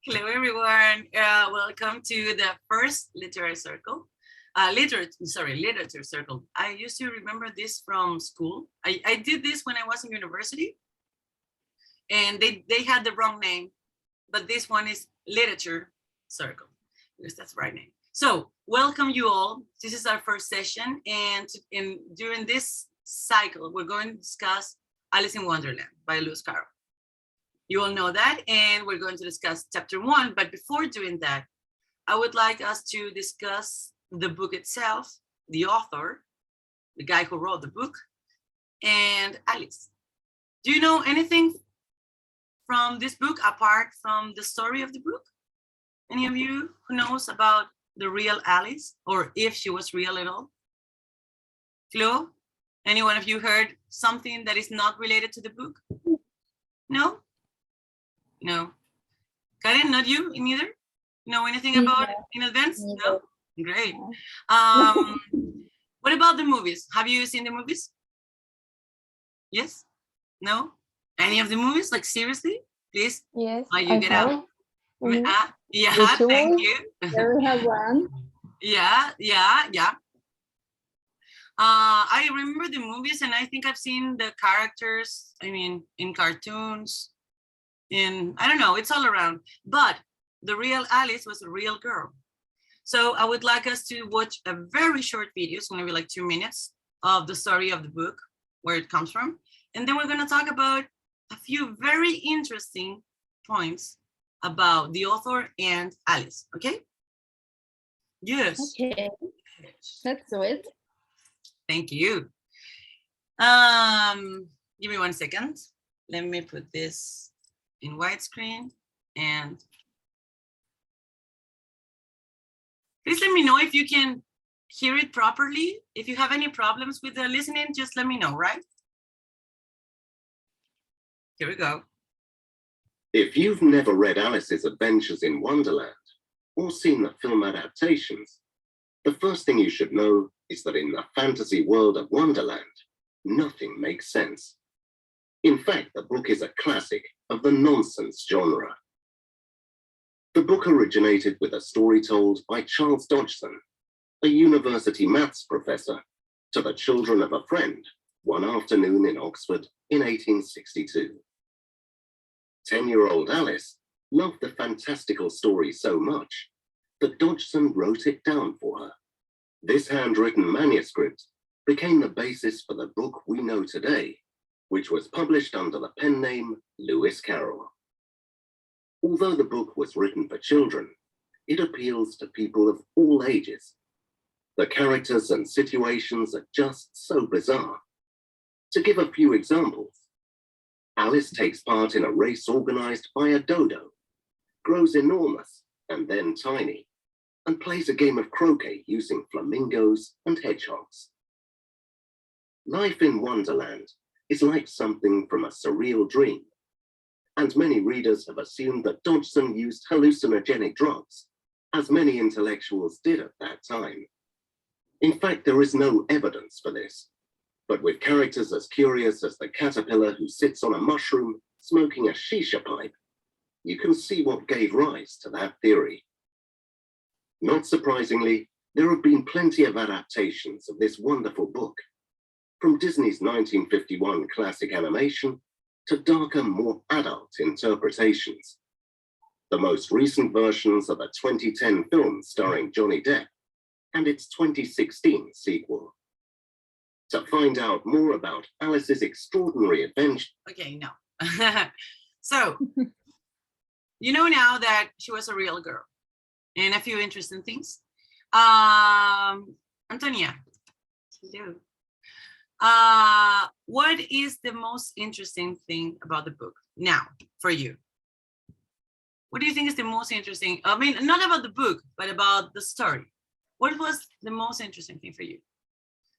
Hello, everyone. Welcome to the first literary circle. Literature circle. I used to remember this from school. I did this when I was in university, and they had the wrong name, but this one is literature circle because that's the right name. So welcome you all. This is our first session, and during this cycle, we're going to discuss Alice in Wonderland by Lewis Carroll. You all know that, and we're going to discuss chapter 1. But before doing that, I would like us to discuss the book itself, the author, the guy who wrote the book, and Alice. Do you know anything from this book apart from the story of the book? Any of you who knows about the real Alice, or if she was real at all? Flo, any one of you heard something that is not related to the book? No? No. Karen, not you neither? Know anything about it in advance? No? Great. What about the movies? Have you seen the movies? Yes? No? Any of the movies? Like seriously? Please? Yes. You get out. Yeah, thank you. We have one. Yeah. I remember the movies, and I think I've seen the characters, I mean, in cartoons. I don't know, it's all around. But the real Alice was a real girl. So I would like us to watch a very short video. It's going to be like 2 minutes of the story of the book, where it comes from. And then we're going to talk about a few very interesting points about the author and Alice. Okay? Yes. Okay. Let's do it. Thank you. Give me 1 second. Let me put this in widescreen, and please let me know if you can hear it properly. If you have any problems with the listening, just let me know, right? Here we go. If you've never read Alice's Adventures in Wonderland or seen the film adaptations, the first thing you should know is that in the fantasy world of Wonderland, nothing makes sense. In fact, the book is a classic of the nonsense genre. The book originated with a story told by Charles Dodgson, a university maths professor, to the children of a friend one afternoon in Oxford in 1862. 10-year-old Alice loved the fantastical story so much that Dodgson wrote it down for her. This handwritten manuscript became the basis for the book we know today, which was published under the pen name Lewis Carroll. Although the book was written for children, it appeals to people of all ages. The characters and situations are just so bizarre. To give a few examples, Alice takes part in a race organized by a dodo, grows enormous and then tiny, and plays a game of croquet using flamingos and hedgehogs. Life in Wonderland is like something from a surreal dream, and many readers have assumed that Dodgson used hallucinogenic drugs, as many intellectuals did at that time. In fact, there is no evidence for this, but with characters as curious as the caterpillar who sits on a mushroom smoking a shisha pipe, you can see what gave rise to that theory. Not surprisingly, there have been plenty of adaptations of this wonderful book, from Disney's 1951 classic animation to darker, more adult interpretations. The most recent versions are the 2010 film starring Johnny Depp and its 2016 sequel. To find out more about Alice's extraordinary adventure. Okay, no. So, you know now that she was a real girl, and a few interesting things. Antonia, hello. What is the most interesting thing about the book now for you? What do you think is the most interesting? I mean, not about the book, but about the story. What was the most interesting thing for you?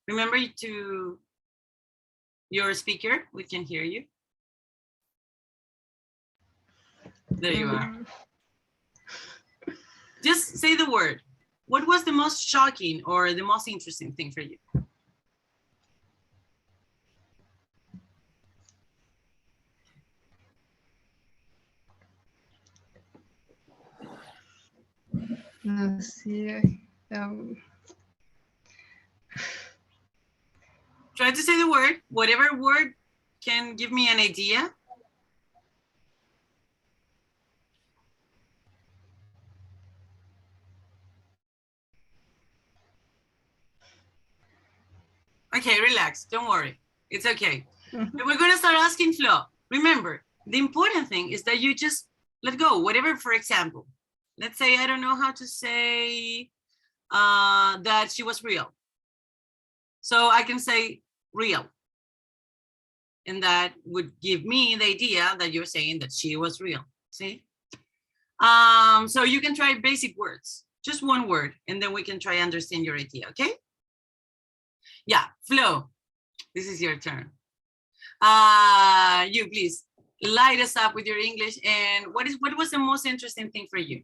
Remember to your speaker, we can hear you. There you are. Just say the word. What was the most shocking or the most interesting thing for you? Let's see. Try to say the word, whatever word can give me an idea. Okay, relax, don't worry. It's okay. We're gonna start asking Flo. Remember, the important thing is that you just let go, whatever, for example. Let's say, I don't know how to say that she was real. So I can say real. And that would give me the idea that you're saying that she was real, see? So you can try basic words, just one word, and then we can try understand your idea, okay? Yeah, Flo, this is your turn. You please light us up with your English. And what was the most interesting thing for you?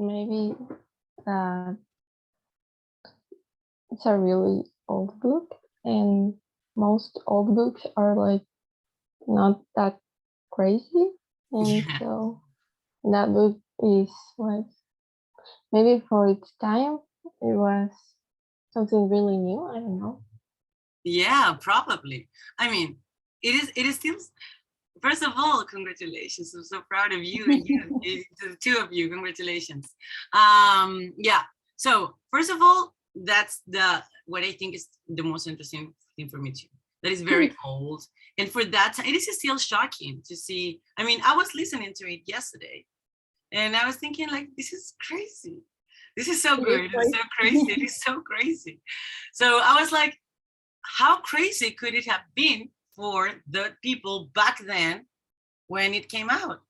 Maybe it's a really old book, and most old books are like not that crazy, and so that book is like maybe for its time it was something really new. I don't know. Yeah, probably. I mean, it is still. First of all, congratulations! I'm so proud of you and you, the two of you. Congratulations. Yeah. So first of all, that's what I think is the most interesting thing for me too. That is very old, and for that time, it is still shocking to see. I mean, I was listening to it yesterday, and I was thinking like, this is crazy. This is so good. It's so crazy. It is so crazy. So I was like, how crazy could it have been for the people back then when it came out?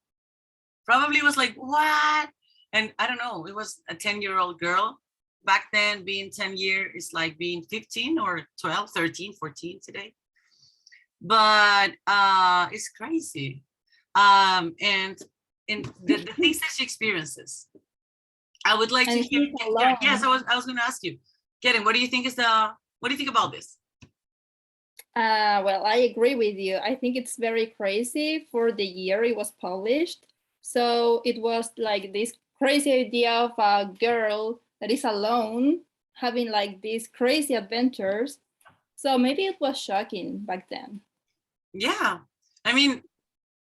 Probably was like, what? And I don't know, it was a 10-year-old girl back then. Being 10 years is like being 15 or 12, 13, 14 today. But it's crazy. And the things that she experiences. I would like to hear. Yes, I was going to ask you, Karen, what do you think about this? Well, I agree with you. I think it's very crazy for the year it was published. So it was like this crazy idea of a girl that is alone having like these crazy adventures. So maybe it was shocking back then. Yeah, I mean,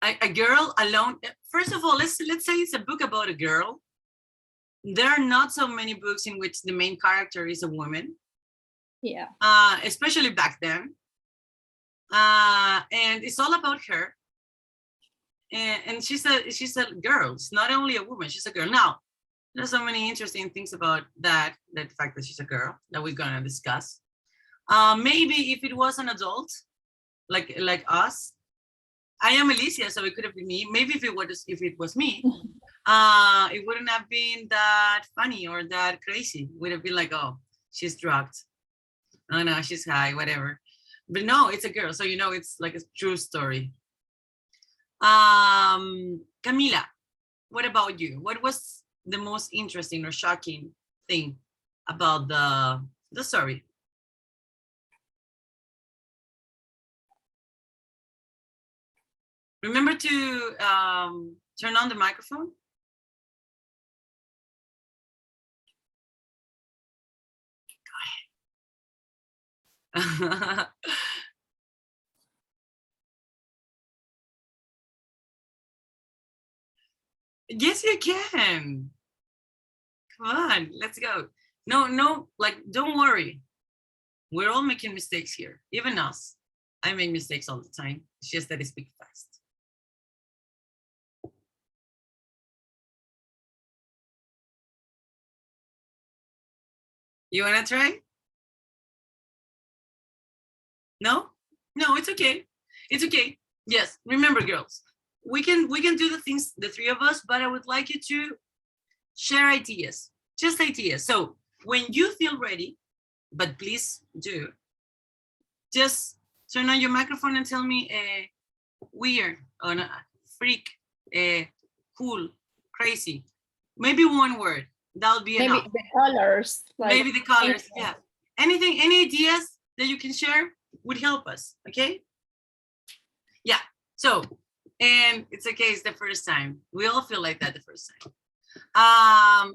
a girl alone. First of all, let's say it's a book about a girl. There are not so many books in which the main character is a woman. Yeah. Especially back then. And it's all about her. And she's a girl. It's not only a woman, she's a girl. Now, there's so many interesting things about that fact that she's a girl that we're gonna discuss. Maybe if it was an adult, like us, I am Alicia, so it could have been me. Maybe if it was me, it wouldn't have been that funny or that crazy. It would have been like, oh, she's drugged. Oh no, she's high, whatever. But no, it's a girl, so it's like a true story. Camila, what about you? What was the most interesting or shocking thing about the story? Remember to turn on the microphone. Go ahead. Yes, you can. Come on, let's go. No, like, don't worry. We're all making mistakes here, even us. I make mistakes all the time. It's just that I speak fast. You wanna try? No, it's okay. It's okay. Yes, remember, girls, we can do the things, the three of us, but I would like you to share ideas, just ideas. So when you feel ready, but please do, just turn on your microphone and tell me weird or freak, cool, crazy. Maybe one word. That'll be enough. Maybe the colors. Maybe the colors. Yeah. Anything, any ideas that you can share would help us. Okay. Yeah. So, and it's okay, it's the first time. We all feel like that the first time.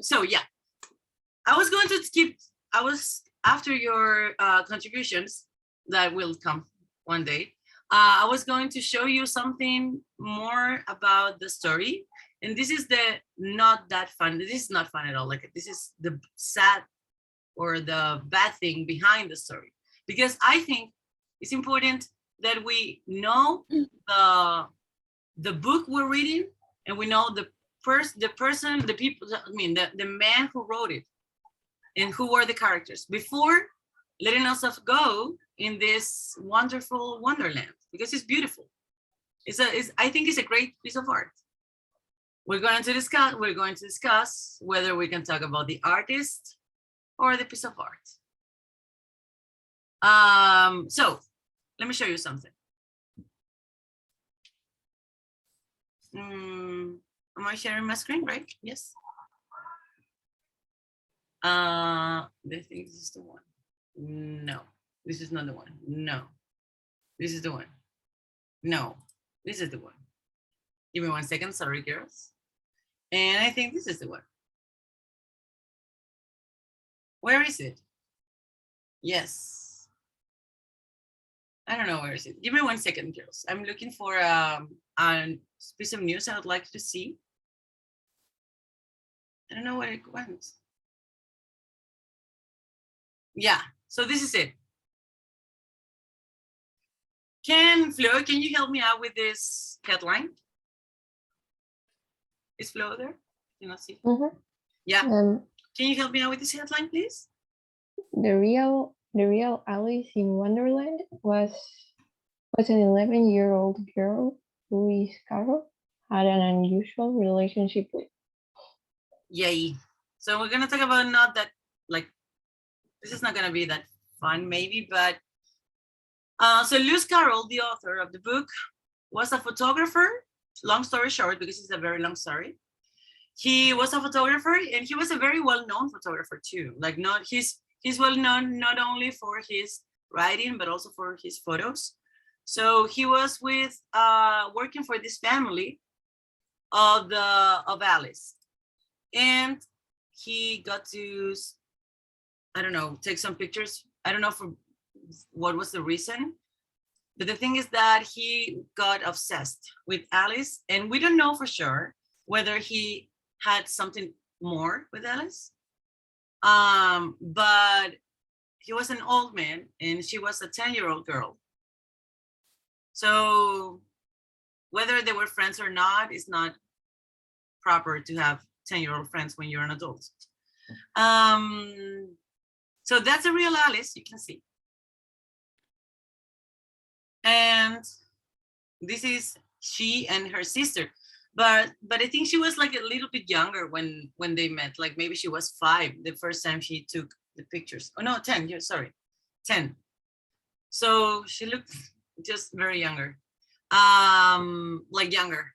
So yeah, I was going to skip, after your contributions that will come one day, I was going to show you something more about the story. And this is the not that fun. This is not fun at all. Like, this is the sad or the bad thing behind the story. Because I think it's important that we know the book we're reading, and we know the person, the people, I mean, the man who wrote it, and who were the characters before letting us go in this wonderful Wonderland, because it's beautiful. I think it's a great piece of art. We're going to discuss whether we can talk about the artist or the piece of art. So let me show you something. Am I sharing my screen, right? Yes. I think this is the one. No, this is not the one. No, this is the one. No, this is the one. Give me 1 second, sorry, girls. And I think this is the one. Where is it? Yes. I don't know where is it. Give me 1 second, girls. I'm looking for a piece of news I would like to see. I don't know where it went. Yeah, so this is it. Flo, can you help me out with this headline? Is Flo there? You not see? Yeah. Can you help me out with this headline, please? The real Alice in Wonderland was an 11-year-old girl, Louise Carroll, had an unusual relationship with. Yay. So we're gonna talk about not that, like, this is not gonna be that fun maybe, but so Lewis Carroll, the author of the book, was a photographer. Long story short, because it's a very long story. He was a photographer, and he was a very well-known photographer too. Like, he's well-known not only for his writing, but also for his photos. So he was working for this family of Alice, and he got to, I don't know, take some pictures. I don't know for what was the reason, but the thing is that he got obsessed with Alice, and we don't know for sure whether he had something more with Alice. But he was an old man, and she was a 10-year-old girl. So whether they were friends or not, it's not proper to have 10-year-old friends when you're an adult. So that's a real Alice, you can see. And this is she and her sister. But I think she was like a little bit younger when they met. Like, maybe she was 5 the first time she took the pictures. Oh no, 10, yeah, sorry, 10. So she looked just very younger, like younger.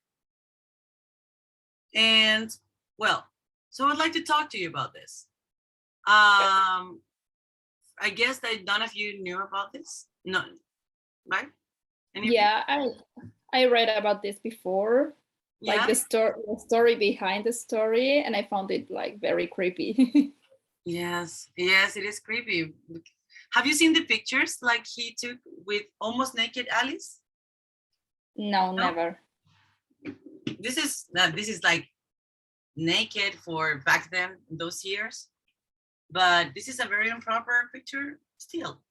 And well, so I'd like to talk to you about this. I guess that none of you knew about this, no, right? Yeah, I read about this before. Yeah. Like the story behind the story, and I found it like very creepy. Yes, it is creepy. Have you seen the pictures like he took with almost naked Alice? No, never. This is like naked for back then, those years, but this is a very improper picture still.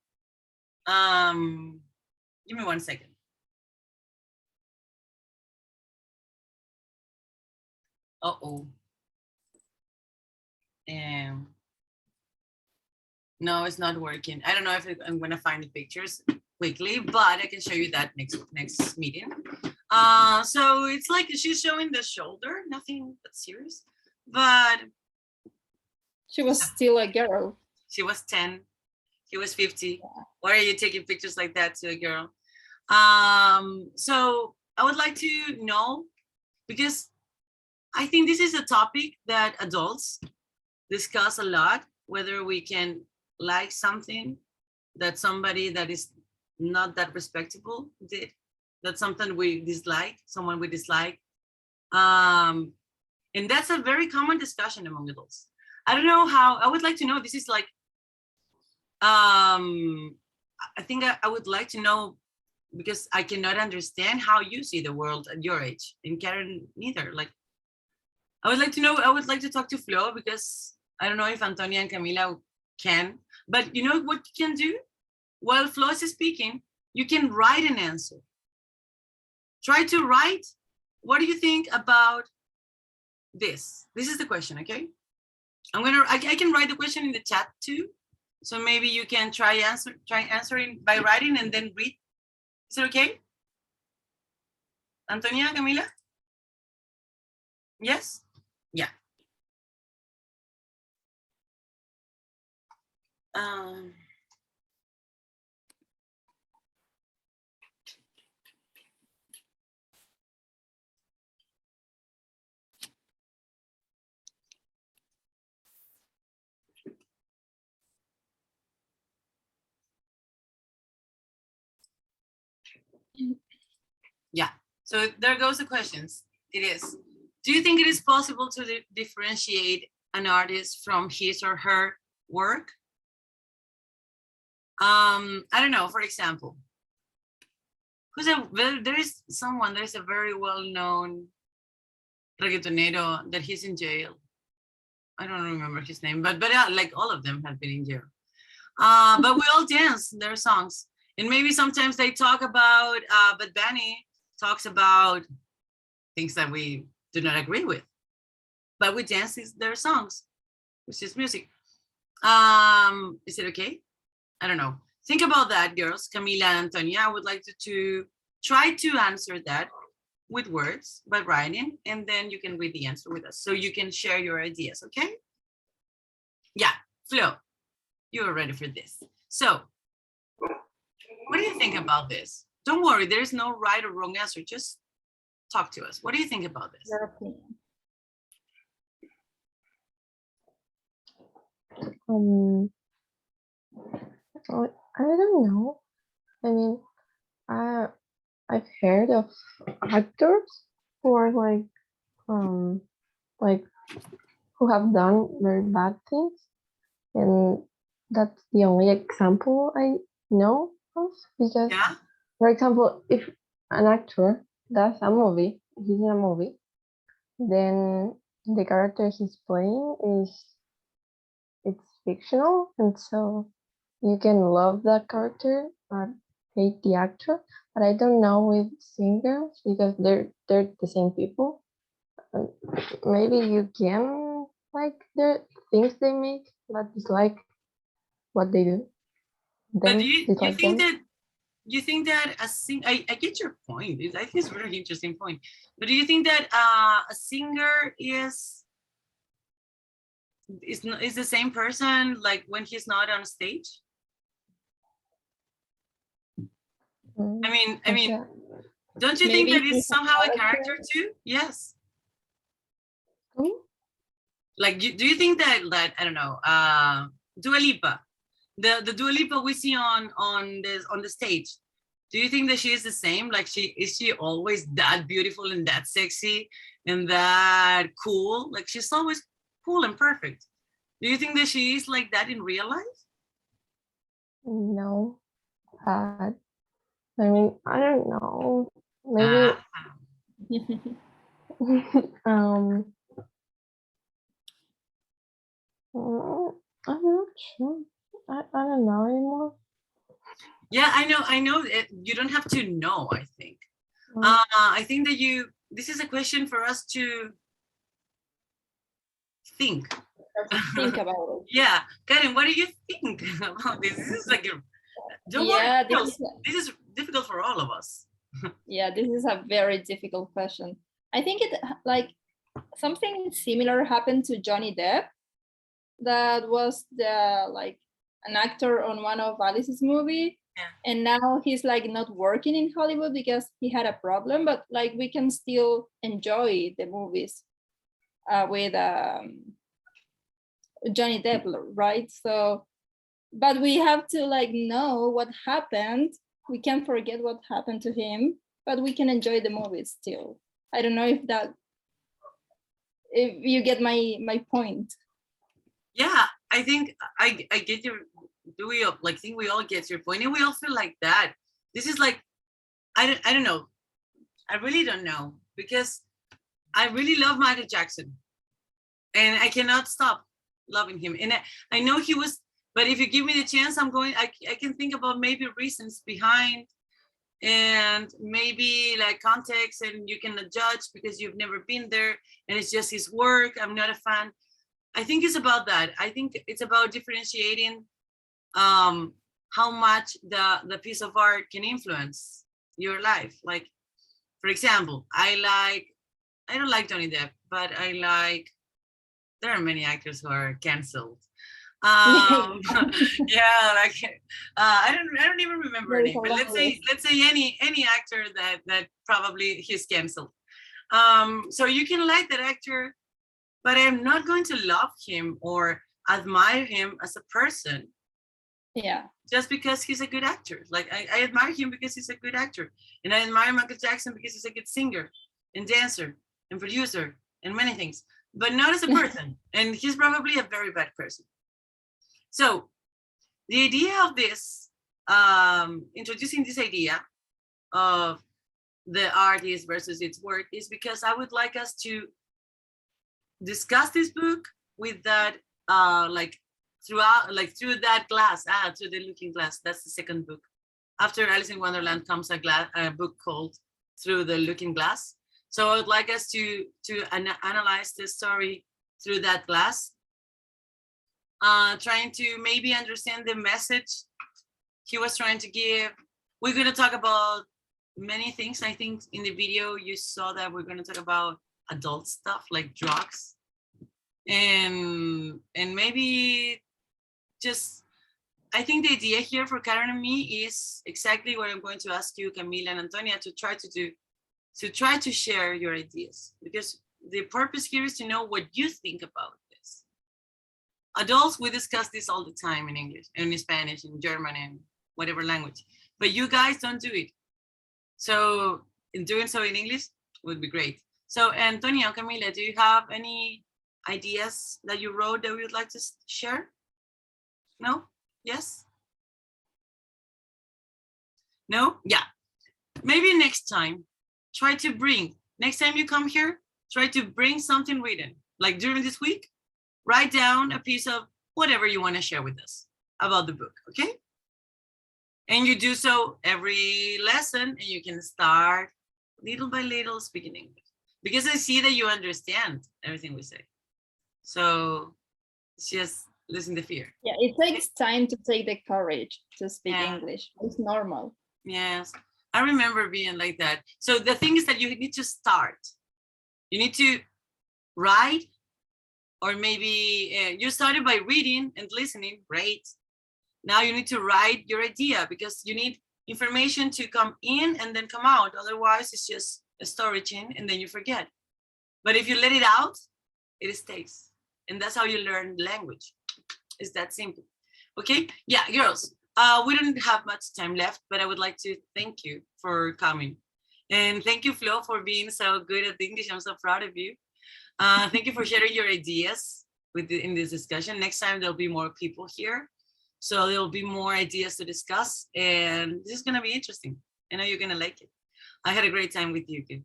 Give me 1 second. Uh-oh. No, it's not working. I don't know if I'm gonna find the pictures quickly, but I can show you that next meeting. So it's like she's showing the shoulder, nothing but serious, but she was still a girl. She was 10, he was 50. Yeah. Why are you taking pictures like that to a girl? So I would like to know, because I think this is a topic that adults discuss a lot, whether we can like something that somebody that is not that respectable did. That's something we dislike, someone we dislike. And that's a very common discussion among adults. I don't know how, I would like to know, this is like, I think I would like to know, because I cannot understand how you see the world at your age, and Karen neither. Like, I would like to know, I would like to talk to Flo, because I don't know if Antonia and Camila can, but you know what you can do? While Flo is speaking, you can write an answer. Try to write, what do you think about this? This is the question, okay? I can write the question in the chat too. So maybe you can try answering by writing and then read. Is it okay? Antonia, Camila? Yes? Yeah. Yeah, so there goes the questions. It is, do you think it is possible to differentiate an artist from his or her work? I don't know, for example, there's a very well-known reggaetonero that he's in jail. I don't remember his name, but like all of them have been in jail. But we all dance their songs. And maybe sometimes they talk about, but Benny talks about things that we do not agree with. But we dance their songs, which is music. Is it okay? I don't know. Think about that, girls. Camila and Antonia, I would like to try to answer that with words by writing, and then you can read the answer with us. So you can share your ideas, okay? Yeah, Flo, you are ready for this. So, what do you think about this? Don't worry, there is no right or wrong answer. Just talk to us. What do you think about this? Your opinion. I don't know. I mean, I've heard of actors who are like who have done very bad things, and that's the only example I know of. Because, Yeah. for example, if an actor does a movie, he's in a movie, then the character he's playing it's fictional, and so you can love that character but hate the actor. But I don't know with singers, because they're the same people. Maybe you can like the things they make, but dislike what they do. But Then you dislike them. think that I get your point. I think it's a very interesting point. But do you think that a singer is the same person like when he's not on stage? I mean, Okay. don't you Maybe think that it's he's a somehow a character. character too? Yes. Hmm? Like, do you think that I don't know, Dua Lipa, the Dua Lipa we see on the stage, do you think that she is the same? Like, is she always that beautiful and that sexy and that cool? Like, she's always cool and perfect. Do you think that she is like that in real life? No, but I mean, I don't know. Maybe I'm not sure. I don't know anymore. Yeah, I know. You don't have to know, I think. I think that this is a question for us to think. Think about it. Yeah, Karen, what do you think about this? This is like don't Yeah, worry, this is difficult for all of us. Yeah, this is a very difficult question. I think it like something similar happened to Johnny Depp. That was an actor on one of Alice's movie. Yeah. And now he's like not working in Hollywood because he had a problem, but like we can still enjoy the movies with Johnny Depp, right? So, but we have to like know what happened. We can't forget what happened to him. but we can enjoy the movie still. I don't know if you get my point. Yeah, I think I get your, think we all get your point, and we all feel like that. This is like, I don't know. I really don't know, because I really love Michael Jackson and I cannot stop loving him. And I know he was, but if you give me the chance, I can think about maybe reasons behind, and maybe like context, and you cannot judge because you've never been there and it's just his work. I'm not a fan. I think it's about that. I think it's about differentiating how much the piece of art can influence your life. Like, for example, I don't like Johnny Depp, but there are many actors who are canceled. Yeah, like I don't even remember her name, but let's say any actor that probably he's canceled. So you can like that actor, but I'm not going to love him or admire him as a person. Yeah. Just because he's a good actor. Like I admire him because he's a good actor. And I admire Michael Jackson because he's a good singer and dancer and producer and many things, but not as a person. And he's probably a very bad person. So the idea of this, introducing this idea of the artist versus its work, is because I would like us to discuss this book with that, through that glass, through the looking glass. That's the second book. After Alice in Wonderland comes a book called Through the Looking Glass. So I would like us to analyze the story through that glass, trying to maybe understand the message he was trying to give. We're going to talk about many things. I think in the video you saw that we're going to talk about adult stuff like drugs, and maybe just, I think the idea here for Karen and me is exactly what I'm going to ask you, Camila and Antonia, to try to do, to try to share your ideas, because the purpose here is to know what you think about this. Adults, we discuss this all the time in English, in Spanish, in German, and whatever language, but you guys don't do it. So in doing so in English would be great. So Antonia, Camila, do you have any ideas that you wrote that you would like to share? No? Yes? No? Yeah. Maybe next time, try to bring, next time you come here, try to bring something written. Like during this week, write down a piece of whatever you want to share with us about the book, okay? And you do so every lesson, and you can start little by little speaking English, because I see that you understand everything we say. So it's just losing the fear. Yeah, it takes time to take the courage to speak English. It's normal. Yes, I remember being like that. So the thing is that you need to start. You need to write, or maybe you started by reading and listening, great. Now you need to write your idea, because you need information to come in and then come out. Otherwise, it's just a storage in, and then you forget. But if you let it out, it stays. And that's how you learn language. It's that simple. Okay? Yeah, girls, we don't have much time left, but I would like to thank you for coming. And thank you, Flo, for being so good at English. I'm so proud of you. Thank you for sharing your ideas in this discussion. Next time, there'll be more people here. So there'll be more ideas to discuss. And this is going to be interesting. I know you're going to like it. I had a great time with you kids.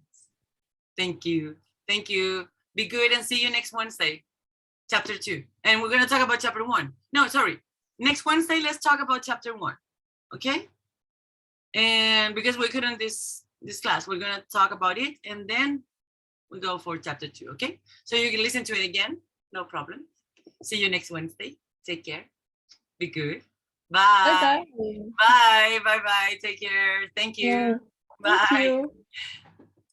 Thank you. Thank you. Be good, and see you next Wednesday. Chapter 2. And we're going to talk about chapter 1. No, sorry. Next Wednesday, let's talk about chapter 1. Okay? And because we couldn't this class, we're going to talk about it, and then we go for chapter 2. Okay? So you can listen to it again. No problem. See you next Wednesday. Take care. Be good. Bye. Bye. Bye. Bye. Bye. Take care. Thank you. Yeah. Bye. Thank you.